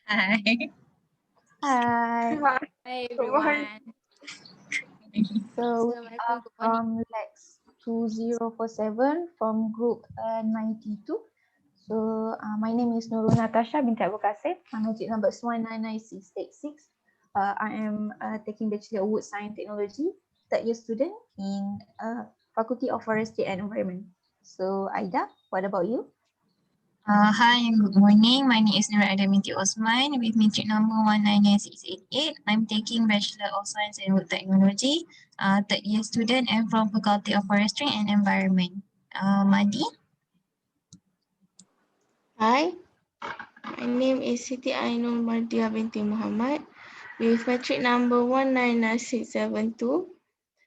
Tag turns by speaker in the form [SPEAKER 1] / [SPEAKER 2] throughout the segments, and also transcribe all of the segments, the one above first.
[SPEAKER 1] Hi.
[SPEAKER 2] Hi.
[SPEAKER 3] Hi everyone.
[SPEAKER 2] So we are
[SPEAKER 3] Assalamualaikum. Good morning.
[SPEAKER 2] from LAX2047 from group 92. So my name is NurrulNatasha Binti Kassim. My magic number is 1999686. I am taking Bachelor of Wood Science Technology, third year student in Faculty of Forestry and Environment. So Aida, what about you?
[SPEAKER 1] Hi and good morning. My name is Aida Binti Othman with matric number 199688. I'm taking Bachelor of Science in Wood Technology, third year student and from Faculty of Forestry and Environment. Madi.
[SPEAKER 4] Hi, my name is Siti Ainul Mardiah Binti Muhamad with matric number 199672.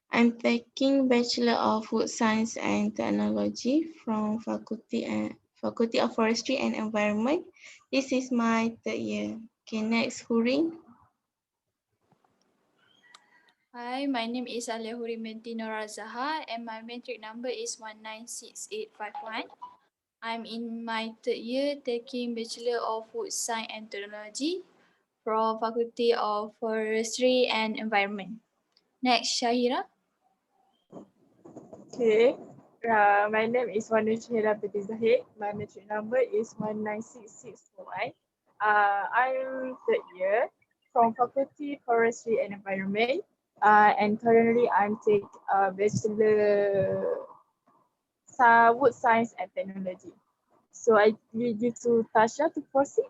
[SPEAKER 4] I'm taking Bachelor of Food Science and Technology from Faculty of Forestry and Environment. This is my third year. Okay, next, Hurin.
[SPEAKER 3] Hi, my name is Alia Hurin binti Norazhar and my matric number is 196851. I'm in my third year taking Bachelor of Food Science and Technology from Faculty of Forestry and Environment. Next, Syahira.
[SPEAKER 5] Okay. My name is Syahira binti Zahid. My matric number is 196641. I'm third year from Faculty Forestry and Environment. And currently I'm taking Bachelor Wood Science and Technology. So I leave you to Tasha to proceed.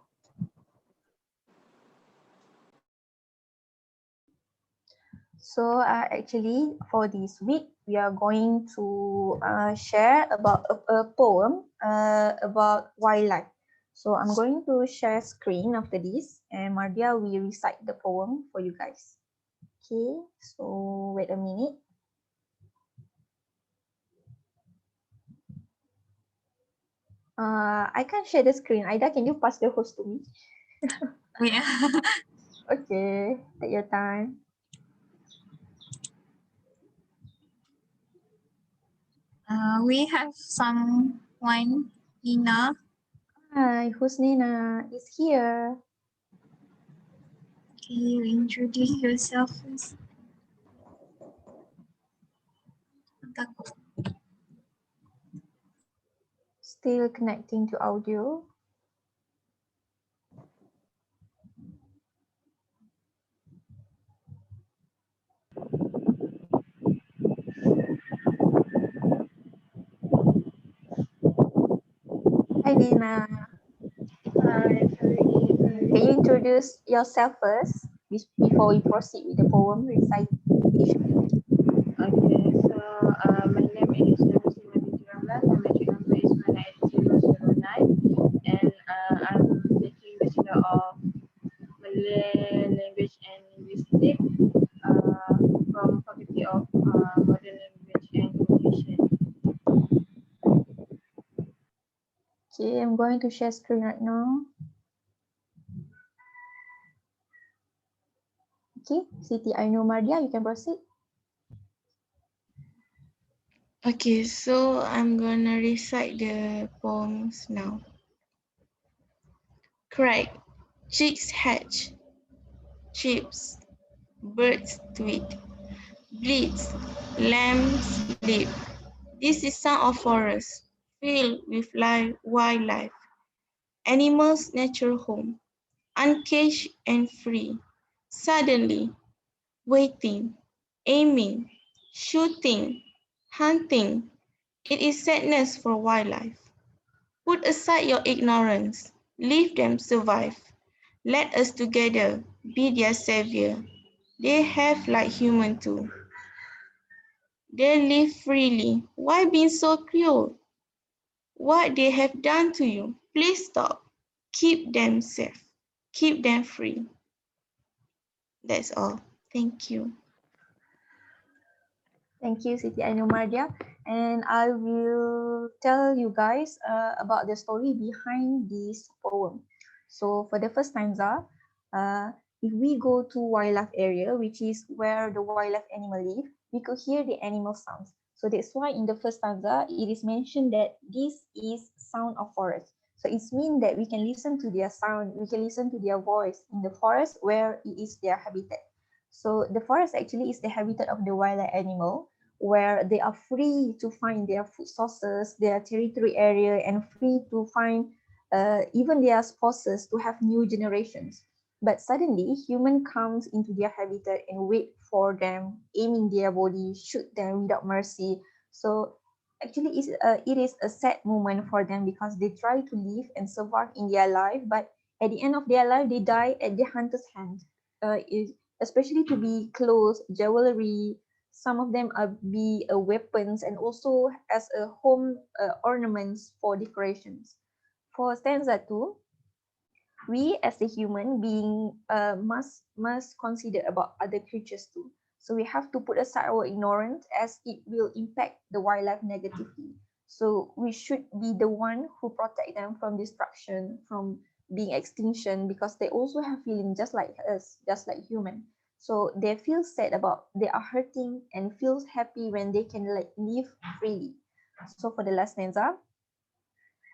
[SPEAKER 2] So actually for this week, we are going to share about a poem about wildlife. So I'm going to share screen after this and Mardiah will recite the poem for you guys. Okay, so wait a minute. I can't share the screen. Aida, can you pass the host to me?
[SPEAKER 1] Yeah.
[SPEAKER 2] Okay, take your time.
[SPEAKER 1] We have someone, Ina.
[SPEAKER 2] Hi, Husnina is here.
[SPEAKER 1] Can you introduce yourself first? Takut.
[SPEAKER 2] Still connecting to audio. Hi Nina.
[SPEAKER 5] Hi,
[SPEAKER 2] Can you introduce yourself first before we proceed with the poem recitation?
[SPEAKER 5] Okay, so my name is Ramlan. My matric number is 18009, and I'm taking Bachelor of Malay Language and Linguistics from Faculty of Modern Language and Communication.
[SPEAKER 2] Okay, I'm going to share screen right now. Okay, Siti Ainul Mardiah, you can proceed.
[SPEAKER 4] Okay, so I'm gonna recite the poems now. Crack, chicks hatch, chips, birds tweet, bleats, lambs leap. This is sound of forest, filled with wildlife, animals' natural home, uncaged and free. Suddenly, waiting, aiming, shooting, hunting, it is sadness for wildlife. Put aside your ignorance, leave them survive. Let us together be their savior. They have like human too. They live freely. Why being so cruel? What they have done to you? Please stop. Keep them safe. Keep them free. That's all. Thank you.
[SPEAKER 2] Thank you, Siti Ainul Mardiah. And I will tell you guys about the story behind this poem. So for the first stanza, if we go to wildlife area, which is where the wildlife animal live, we could hear the animal sounds. So that's why in the first stanza, it is mentioned that this is sound of forest. So it's mean that we can listen to their sound, we can listen to their voice in the forest where it is their habitat. So the forest actually is the habitat of the wildlife animal, where they are free to find their food sources, their territory area, and free to find even their spouses to have new generations. But suddenly, human comes into their habitat and wait for them, aiming their body, shoot them without mercy. So actually, it is a sad moment for them because they try to live and survive in their life, but at the end of their life, they die at the hunter's hand. Especially to be clothes, jewelry. Some of them are be weapons and also as a home ornaments for decorations. For stanza 2, we as a human being must consider about other creatures too. So we have to put aside our ignorance as it will impact the wildlife negatively. So we should be the one who protect them from destruction, from being extinction, because they also have feeling just like us, just like human. So they feel sad about they are hurting and feels happy when they can like live freely. So for the last stanza,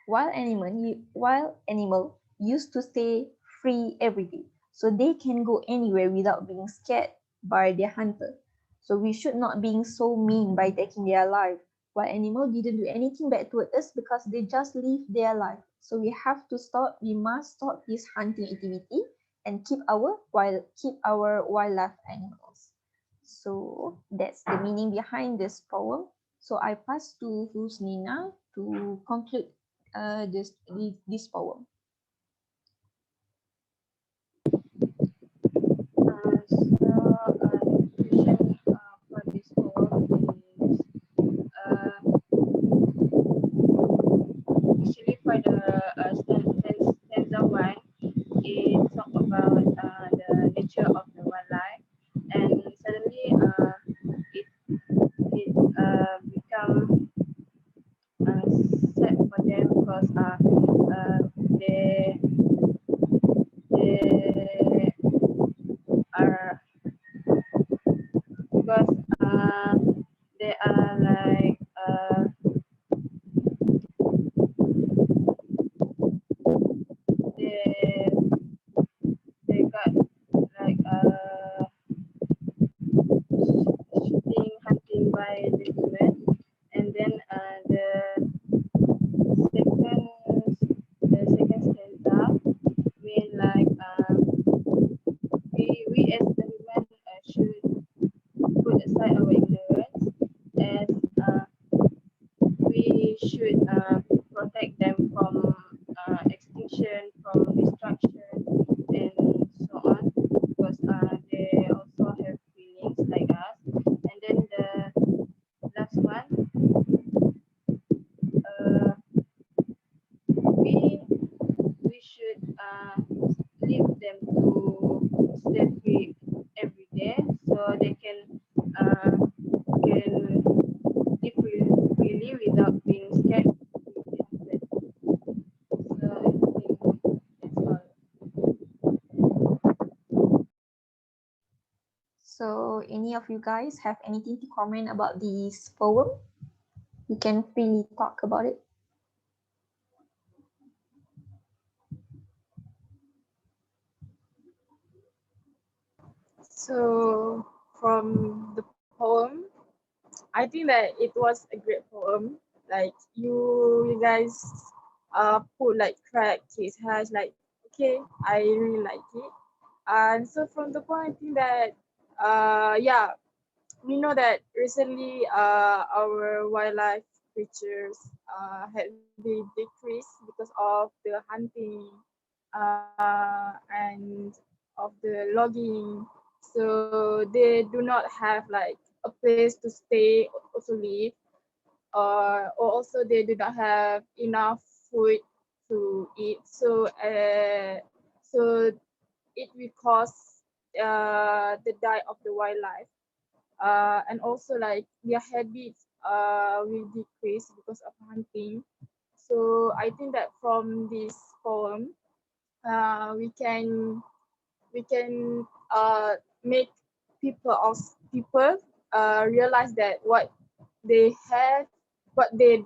[SPEAKER 2] wild animal used to stay free every day, so they can go anywhere without being scared by their hunter. So we should not being so mean by taking their life. Wild animal didn't do anything bad to us because they just live their life. So we have to stop. We must stop this hunting activity and keep our wildlife animals. So that's the meaning behind this poem. So I pass to Husnina to conclude this poem.
[SPEAKER 4] Question for this poem is actually for the stanza one, it talk about the nature of the wildlife, and suddenly it become sad for them because they they are because they are like they they got like shooting hunting by the human, and then second the second stanza mean like we as the human should put aside our ignorance as we should protect them from extinction, from destruction, and so on, because they also have feelings like us. And then the last one, uh, we we should leave them to stay free every day, so they can live freely without being scared. So I think that's all.
[SPEAKER 2] So any of you guys have anything to comment about this poem? You can freely talk about it.
[SPEAKER 5] So from the poem, I think that it was a great poem. Like you guys put like crack his hash like okay, I really like it. And so from the point, I think that yeah, we know that recently our wildlife creatures had been decreased because of the hunting and of the logging. So they do not have like a place to stay or to live, or also they do not have enough food to eat. So it will cause the die of the wildlife, and also like their habits will decrease because of hunting. So I think that from this poem, we can make people realize that what they have, what they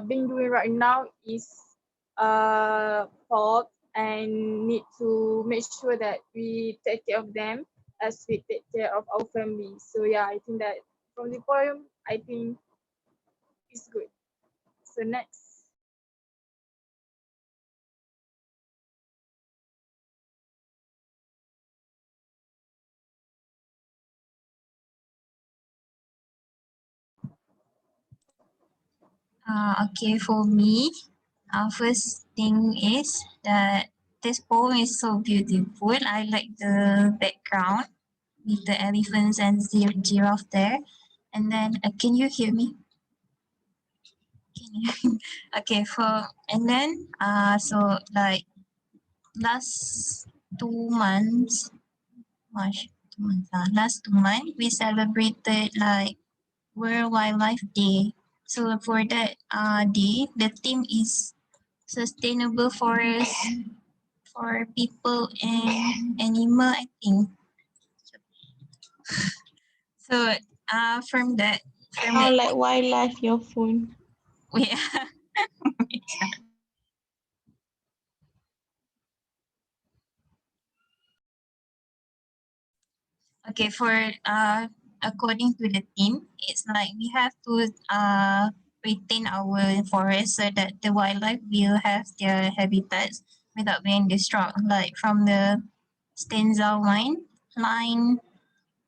[SPEAKER 5] been doing right now is fault and need to make sure that we take care of them as we take care of our family. So yeah, I think that from the poem, I think it's good. So next.
[SPEAKER 1] Okay, for me, first thing is that this poem is so beautiful. I like the background with the elephants and giraffe there. And then, can you hear me? Can you? Okay, and then, so like last 2 months, March, 2 months, last 2 months, we celebrated like World Wildlife Day. So for that day, the theme is sustainable forest for people and animal, I think. So from that
[SPEAKER 4] Sound like wildlife, your phone.
[SPEAKER 1] yeah. Okay, for according to the theme, it's like we have to retain our forest so that the wildlife will have their habitats without being destroyed. Like from the stanza line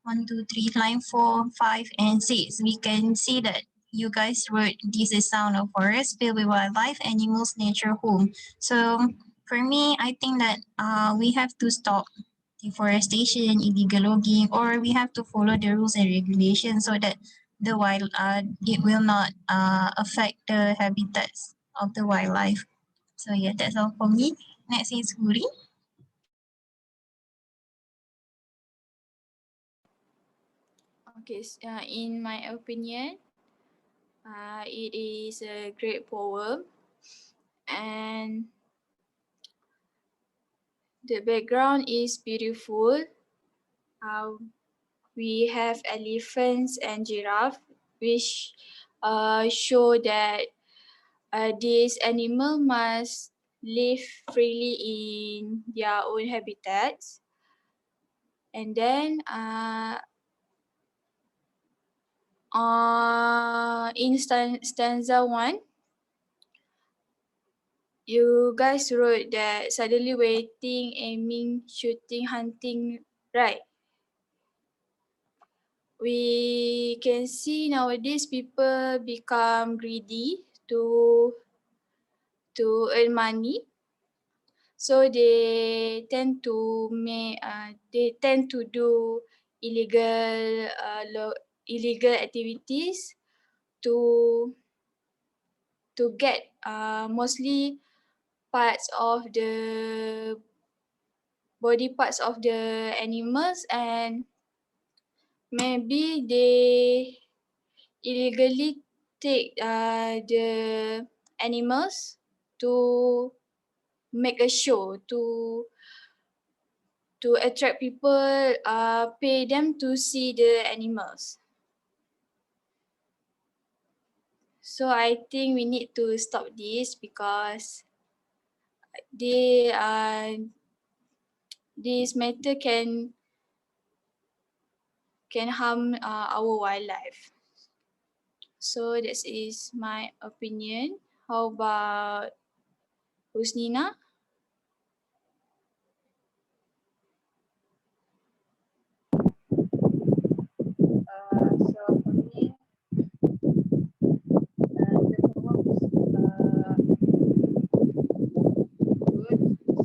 [SPEAKER 1] 1, 2, 3, line 4, 5, and 6. We can see that you guys wrote this is sound of forest filled with wildlife, animals, nature, home. So for me, I think that we have to stop deforestation, illegal logging, or we have to follow the rules and regulations so that the wild it will not affect the habitats of the wildlife. So yeah, that's all for me. Next is Hurin.
[SPEAKER 3] Okay, in my opinion, it is a great poem, and the background is beautiful. We have elephants and giraffe, which show that these animals must live freely in their own habitats. And then in stanza 1, you guys wrote that suddenly waiting, aiming, shooting, hunting, right? We can see nowadays people become greedy to earn money, so they tend to do illegal activities to get mostly parts of the body parts of the animals, and maybe they illegally take the animals to make a show to attract people, pay them to see the animals. So I think we need to stop this because they this matter can harm our wildlife. So that is my opinion. How about Husnina?
[SPEAKER 2] So for me, the poem is good.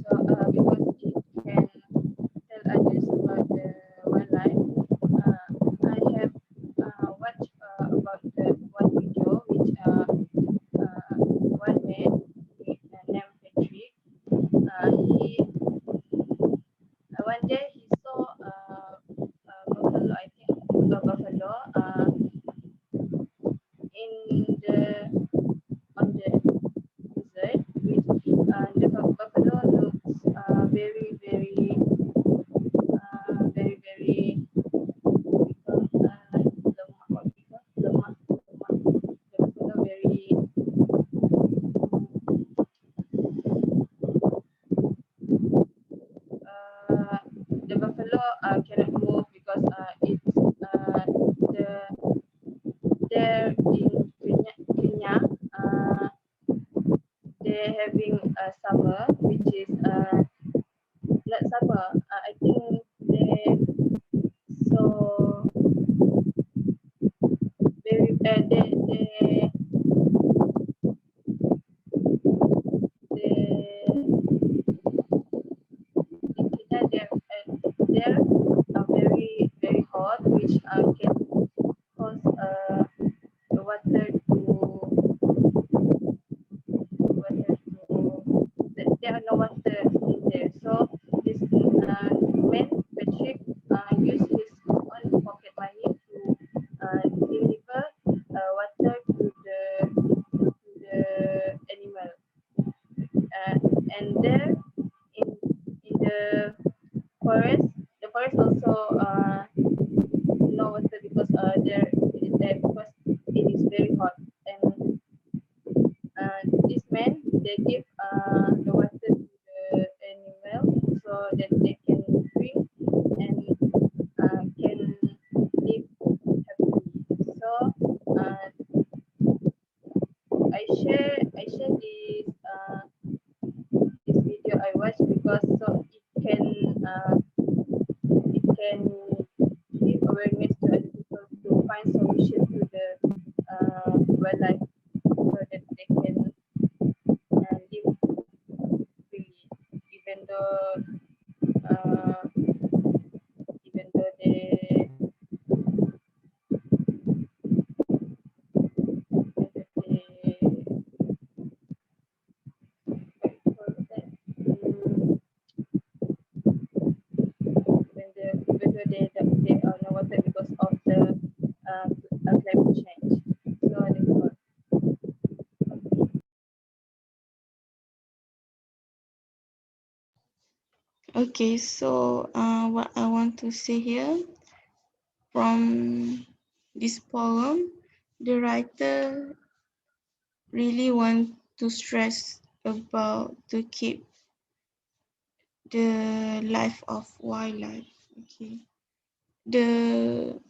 [SPEAKER 2] So because it can tell others about the wildlife. I have watched about the one video which one man with a lamb Patrick.
[SPEAKER 5] cannot move because it's there in Kenya, they're having a summer, which is not summer. I think so they're very very hot, which can cause the water there are no water in there. So this man Patrick use his own pocket money to deliver water to the animal. And there in forest, the forest also no water because there it is there because it is very hot. And this man they give the water to the animal so that they can drink and can live happily. So I share this video I watched because so it can give awareness to other people to find solution to the wildlife so that they can live freely, even though uh, even though what you call that, even though they are no water because of the climate change. So that's all.
[SPEAKER 4] Okay, so what I want to say here from this poem, the writer really want to stress about to keep the life of wildlife. Okay, the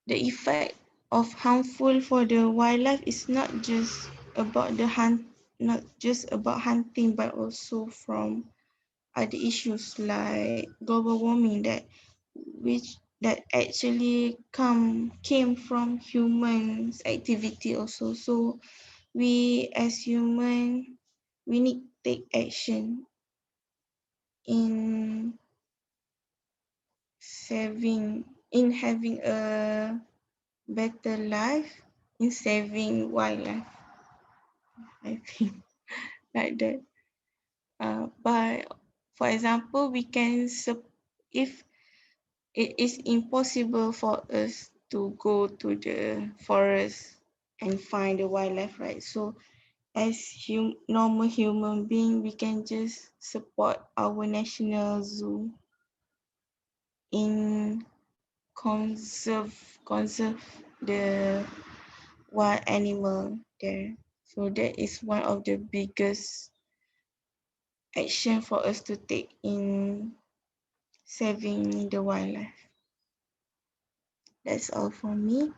[SPEAKER 4] effect of harmful for the wildlife is not just about not just about hunting, but also from other issues like global warming that actually came from humans activity also. So we as human, we need to take action in having a better life, in saving wildlife. I think like that. But for example, we can if it is impossible for us to go to the forest and find the wildlife, right? So as normal human being, we can just support our national zoo in conserve the wild animal there. So that is one of the biggest action for us to take in saving the wildlife. That's all for me.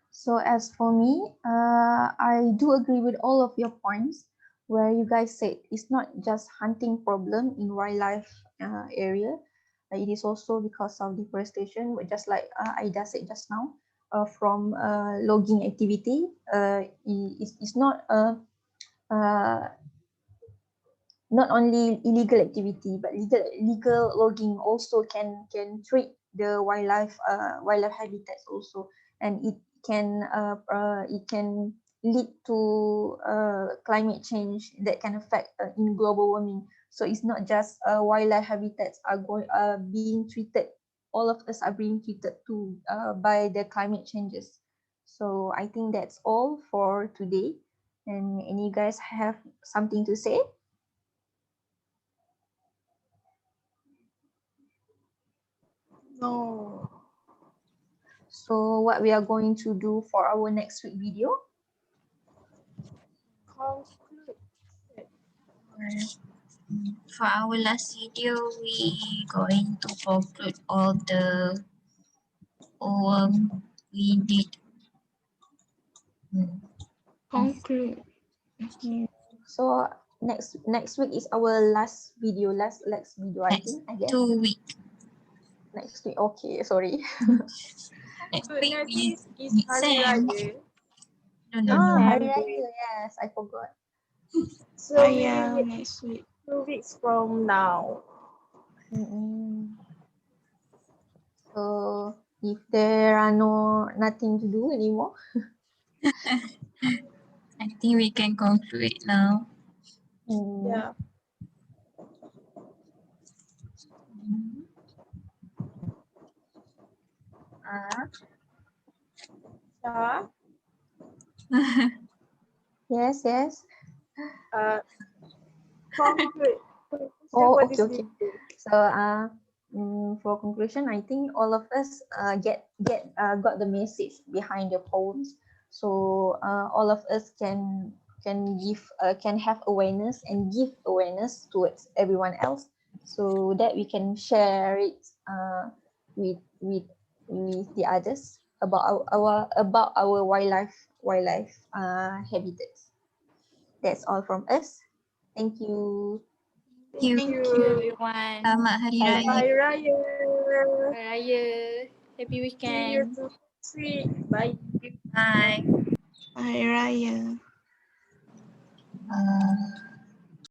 [SPEAKER 2] So as for me, I do agree with all of your points where you guys said it's not just hunting problem in wildlife area. It is also because of deforestation, but just like Aida said just now, from logging activity. It's not not only illegal activity, but legal logging also can treat the wildlife habitats also, and it can lead to climate change that can affect in global warming. So it's not just wildlife habitats are being treated. All of us are being treated too by the climate changes. So I think that's all for today. And any guys have something to say?
[SPEAKER 4] No.
[SPEAKER 2] So what we are going to do for our next week video?
[SPEAKER 5] Conclude.
[SPEAKER 1] For our last video, we going to conclude all the poem we did.
[SPEAKER 4] Conclude. Okay.
[SPEAKER 2] So next week is our last video, last video, I
[SPEAKER 1] Next
[SPEAKER 2] think, I guess.
[SPEAKER 1] 2 weeks.
[SPEAKER 2] Next week. Okay, sorry.
[SPEAKER 1] Next
[SPEAKER 5] But
[SPEAKER 1] week we
[SPEAKER 5] next is
[SPEAKER 1] meet
[SPEAKER 5] Hari
[SPEAKER 1] Sam.
[SPEAKER 5] Raya.
[SPEAKER 1] No.
[SPEAKER 2] Hari
[SPEAKER 5] And
[SPEAKER 2] Raya, yes, I forgot.
[SPEAKER 5] so
[SPEAKER 4] Oh
[SPEAKER 5] we
[SPEAKER 4] yeah,
[SPEAKER 5] will meet
[SPEAKER 4] next week.
[SPEAKER 5] 2 weeks from now.
[SPEAKER 2] So if there are nothing to do anymore,
[SPEAKER 1] I think we can conclude now.
[SPEAKER 5] Yeah. Yeah.
[SPEAKER 2] yes.
[SPEAKER 5] Conclude.
[SPEAKER 2] Oh,
[SPEAKER 5] For
[SPEAKER 2] okay,
[SPEAKER 5] this
[SPEAKER 2] okay.
[SPEAKER 5] video.
[SPEAKER 2] So for conclusion, I think all of us got the message behind the poems. So all of us can have awareness and give awareness towards everyone else, so that we can share it with the others about our wildlife habitats. That's all from us. Thank you.
[SPEAKER 1] Thank
[SPEAKER 5] Thank
[SPEAKER 1] you.
[SPEAKER 4] Thank
[SPEAKER 5] you.
[SPEAKER 4] you.
[SPEAKER 3] Everyone.
[SPEAKER 1] Selamat Hari
[SPEAKER 2] Bye.
[SPEAKER 1] Raya.
[SPEAKER 5] Hari Raya.
[SPEAKER 3] Hari Raya. Happy
[SPEAKER 5] See you
[SPEAKER 3] weekend.
[SPEAKER 5] to sweet. Bye.
[SPEAKER 1] Bye.
[SPEAKER 4] Hari Raya.